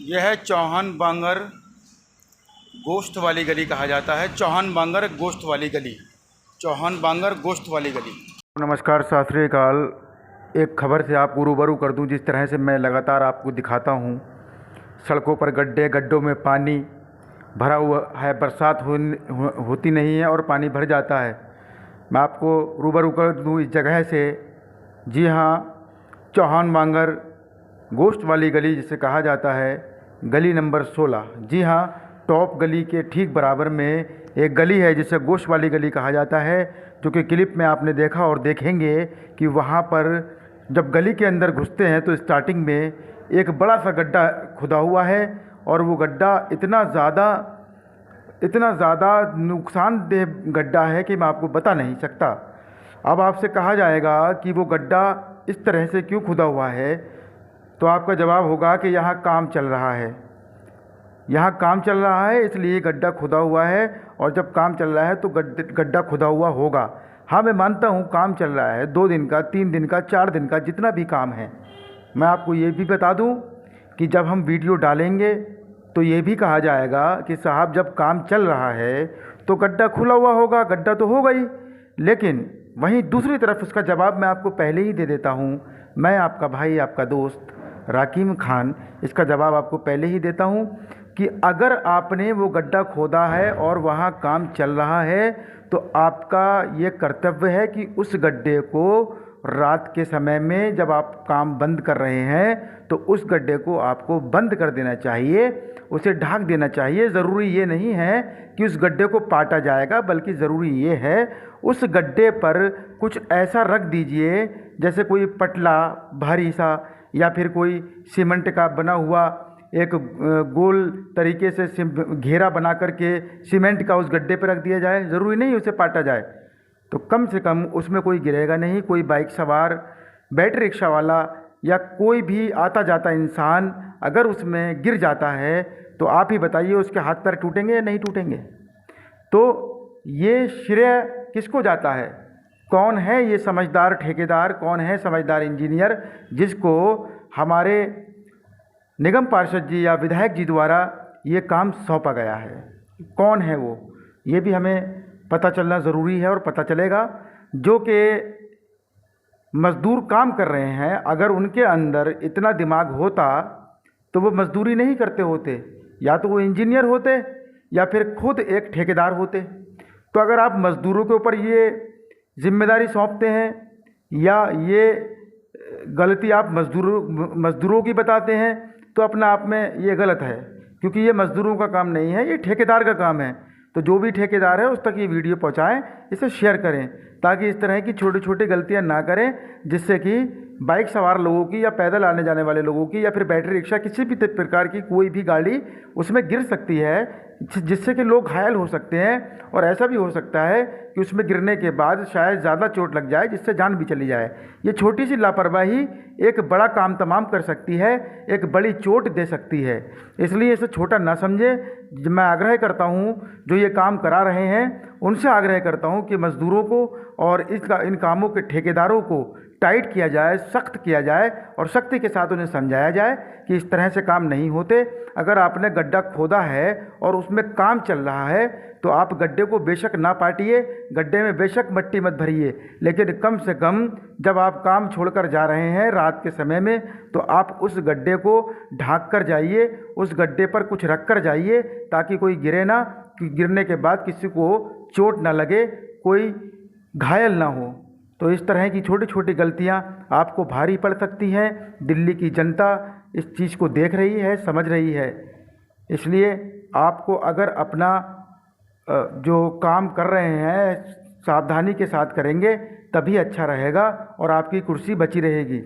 यह है चौहान बांगर गोश्त वाली गली कहा जाता है। चौहान बांगर गोश्त वाली गली, चौहान बांगर गोश्त वाली गली। नमस्कार, सत श्री अकाल। एक खबर से आपको रूबरू कर दूं। जिस तरह से मैं लगातार आपको दिखाता हूं, सड़कों पर गड्ढे, गड्ढों में पानी भरा हुआ है। बरसात होती नहीं है और पानी भर जाता है। मैं आपको रूबरू कर दूं इस जगह से। जी हाँ, चौहान बांगर गोश्त वाली गली जिसे कहा जाता है, गली नंबर 16। जी हाँ, टॉप गली के ठीक बराबर में एक गली है जिसे गोश्त वाली गली कहा जाता है, जो कि क्लिप में आपने देखा और देखेंगे कि वहाँ पर जब गली के अंदर घुसते हैं तो स्टार्टिंग में एक बड़ा सा गड्ढा खुदा हुआ है और वो गड्ढा इतना ज़्यादा नुकसानदेह गड्ढा है कि मैं आपको बता नहीं सकता। अब आपसे कहा जाएगा कि वो गड्ढा इस तरह से क्यों खुदा हुआ है, तो आपका जवाब होगा कि यहाँ काम चल रहा है। यहाँ काम चल रहा है इसलिए गड्ढा खुदा हुआ है, और जब काम चल रहा है तो गड्ढा खुदा हुआ होगा। हाँ, मैं मानता हूँ काम चल रहा है, 2 दिन का, 3 दिन का, 4 दिन का, जितना भी काम है। मैं आपको ये भी बता दूँ कि जब हम वीडियो डालेंगे तो ये भी कहा जाएगा कि साहब जब काम चल रहा है तो गड्ढा खुला हुआ होगा, गड्ढा तो होगा ही। लेकिन वहीं दूसरी तरफ उसका जवाब मैं आपको पहले ही दे देता हूँ। मैं आपका भाई, आपका दोस्त राकीम खान इसका जवाब आपको पहले ही देता हूँ कि अगर आपने वो गड्ढा खोदा है और वहाँ काम चल रहा है तो आपका ये कर्तव्य है कि उस गड्ढे को रात के समय में जब आप काम बंद कर रहे हैं तो उस गड्ढे को आपको बंद कर देना चाहिए, उसे ढक देना चाहिए। ज़रूरी ये नहीं है कि उस गड्ढे को पाटा जाएगा, बल्कि ज़रूरी ये है उस गड्ढे पर कुछ ऐसा रख दीजिए जैसे कोई पटला भारी सा, या फिर कोई सीमेंट का बना हुआ एक गोल तरीके से घेरा बना करके सीमेंट का उस गड्ढे पर रख दिया जाए। ज़रूरी नहीं उसे पाटा जाए, तो कम से कम उसमें कोई गिरेगा नहीं। कोई बाइक सवार, बैटरी रिक्शा वाला या कोई भी आता जाता इंसान अगर उसमें गिर जाता है तो आप ही बताइए उसके हाथ पैर टूटेंगे या नहीं टूटेंगे। तो ये श्रेय किसको जाता है? कौन है ये समझदार ठेकेदार, कौन है समझदार इंजीनियर जिसको हमारे निगम पार्षद जी या विधायक जी द्वारा ये काम सौंपा गया है? कौन है वो, ये भी हमें पता चलना ज़रूरी है। और पता चलेगा जो कि मज़दूर काम कर रहे हैं, अगर उनके अंदर इतना दिमाग होता तो वो मज़दूरी नहीं करते होते, या तो वो इंजीनियर होते या फिर खुद एक ठेकेदार होते। तो अगर आप मज़दूरों के ऊपर ये जिम्मेदारी सौंपते हैं या ये गलती आप मज़दूरों की बताते हैं तो अपने आप में ये गलत है, क्योंकि ये मज़दूरों का काम नहीं है, ये ठेकेदार का काम है। तो जो भी ठेकेदार है उस तक ये वीडियो पहुंचाएं, इसे शेयर करें, ताकि इस तरह की छोटी छोटी गलतियां ना करें, जिससे कि बाइक सवार लोगों की या पैदल आने जाने वाले लोगों की या फिर बैटरी रिक्शा, किसी भी प्रकार की कोई भी गाड़ी उसमें गिर सकती है, जिससे कि लोग घायल हो सकते हैं। और ऐसा भी हो सकता है कि उसमें गिरने के बाद शायद ज़्यादा चोट लग जाए, जिससे जान भी चली जाए। ये छोटी सी लापरवाही एक बड़ा काम तमाम कर सकती है, एक बड़ी चोट दे सकती है। इसलिए इसे छोटा ना समझे। मैं आग्रह करता हूँ जो ये काम करा रहे हैं उनसे आग्रह करता हूँ कि मज़दूरों को और इन कामों के ठेकेदारों को टाइट किया जाए, सख्त किया जाए और सख्ती के साथ उन्हें समझाया जाए कि इस तरह से काम नहीं होते। अगर आपने गड्ढा खोदा है और उसमें काम चल रहा है तो आप गड्ढे को बेशक ना पाटिए, गड्ढे में बेशक मट्टी मत भरिए, लेकिन कम से कम जब आप काम छोड़कर जा रहे हैं रात के समय में तो आप उस गड्ढे को ढाँक कर जाइए, उस गड्ढे पर कुछ रख कर जाइए, ताकि कोई गिरे ना, कि गिरने के बाद किसी को चोट ना लगे, कोई घायल ना हो। तो इस तरह की छोटी छोटी गलतियां आपको भारी पड़ सकती हैं। दिल्ली की जनता इस चीज़ को देख रही है, समझ रही है। इसलिए आपको अगर अपना जो काम कर रहे हैं सावधानी के साथ करेंगे तभी अच्छा रहेगा और आपकी कुर्सी बची रहेगी,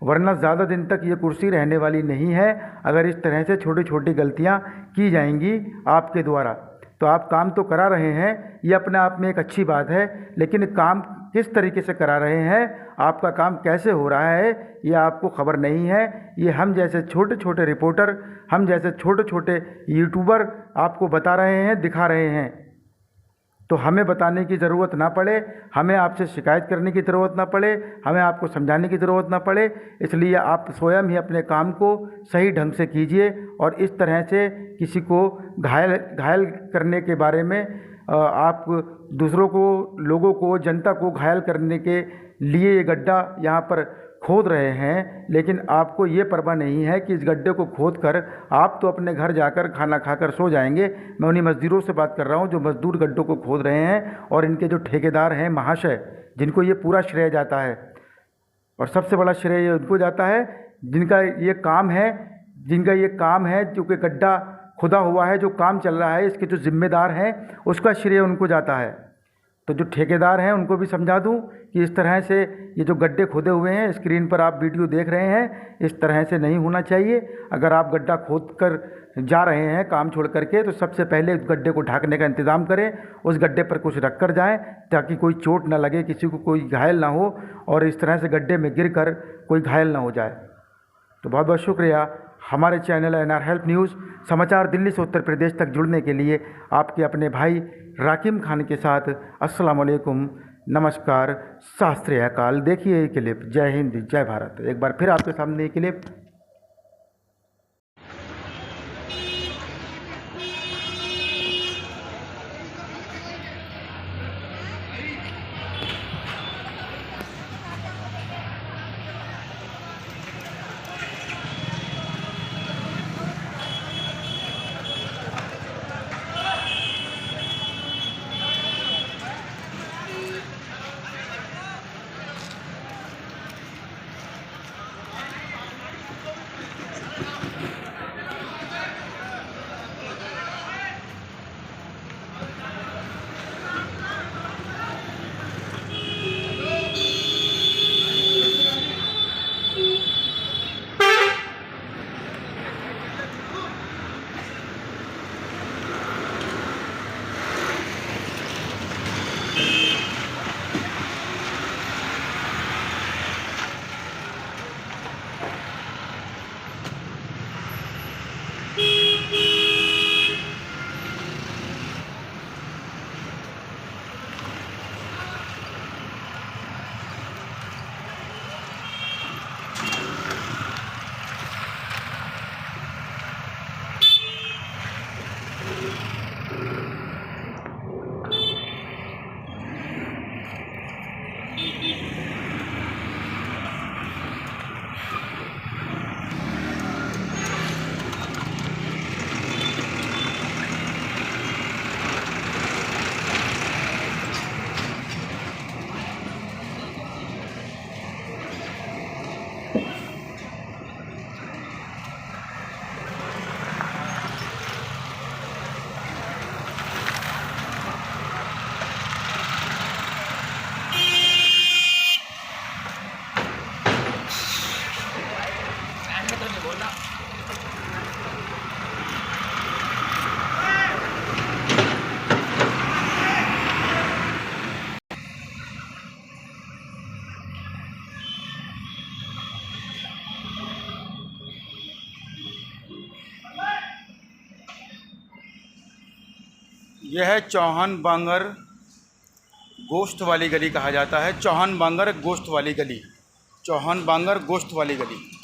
वरना ज़्यादा दिन तक ये कुर्सी रहने वाली नहीं है अगर इस तरह से छोटी छोटी गलतियां की जाएंगी आपके द्वारा। तो आप काम तो करा रहे हैं, ये अपने आप में एक अच्छी बात है, लेकिन काम किस तरीके से करा रहे हैं, आपका काम कैसे हो रहा है, ये आपको खबर नहीं है। ये हम जैसे छोटे छोटे रिपोर्टर, हम जैसे छोटे छोटे यूट्यूबर आपको बता रहे हैं, दिखा रहे हैं। तो हमें बताने की ज़रूरत ना पड़े, हमें आपसे शिकायत करने की ज़रूरत ना पड़े, हमें आपको समझाने की ज़रूरत ना पड़े। इसलिए आप स्वयं ही अपने काम को सही ढंग से कीजिए और इस तरह से किसी को घायल करने के बारे में आप दूसरों को, लोगों को, जनता को घायल करने के लिए ये गड्ढा यहाँ पर खोद रहे हैं, लेकिन आपको ये परवाह नहीं है कि इस गड्ढे को खोद कर आप तो अपने घर जाकर खाना खाकर सो जाएंगे। मैं उन्हीं मज़दूरों से बात कर रहा हूँ जो मज़दूर गड्ढों को खोद रहे हैं, और इनके जो ठेकेदार हैं महाशय, जिनको ये पूरा श्रेय जाता है, और सबसे बड़ा श्रेय ये उनको जाता है जिनका ये काम है, जो कि गड्ढा खुदा हुआ है, जो काम चल रहा है, इसके जो जिम्मेदार हैं उसका श्रेय उनको जाता है। तो जो ठेकेदार हैं उनको भी समझा दूं कि इस तरह से ये जो गड्ढे खोदे हुए हैं, स्क्रीन पर आप वीडियो देख रहे हैं, इस तरह से नहीं होना चाहिए। अगर आप गड्ढा खोद कर जा रहे हैं काम छोड़ करके, तो सबसे पहले उस गड्ढे को ढकने का इंतज़ाम करें, उस गड्ढे पर कुछ रख कर जाएँ ताकि कोई चोट ना लगे, किसी को कोई घायल ना हो और इस तरह से गड्ढे में गिर कर कोई घायल ना हो जाए। तो बहुत बहुत शुक्रिया हमारे चैनल NR हेल्प न्यूज़ समाचार दिल्ली से उत्तर प्रदेश तक जुड़ने के लिए आपके अपने भाई राकिम खान के साथ। अस्सलाम वालेकुम, नमस्कार, सत श्री अकाल। देखिए ये क्लिप। जय हिंद, जय भारत। एक बार फिर आपके सामने ये क्लिप। यह है चौहान बांगर गोश्त वाली गली कहा जाता है। चौहान बांगर गोश्त वाली गली, चौहान बांगर गोश्त वाली गली।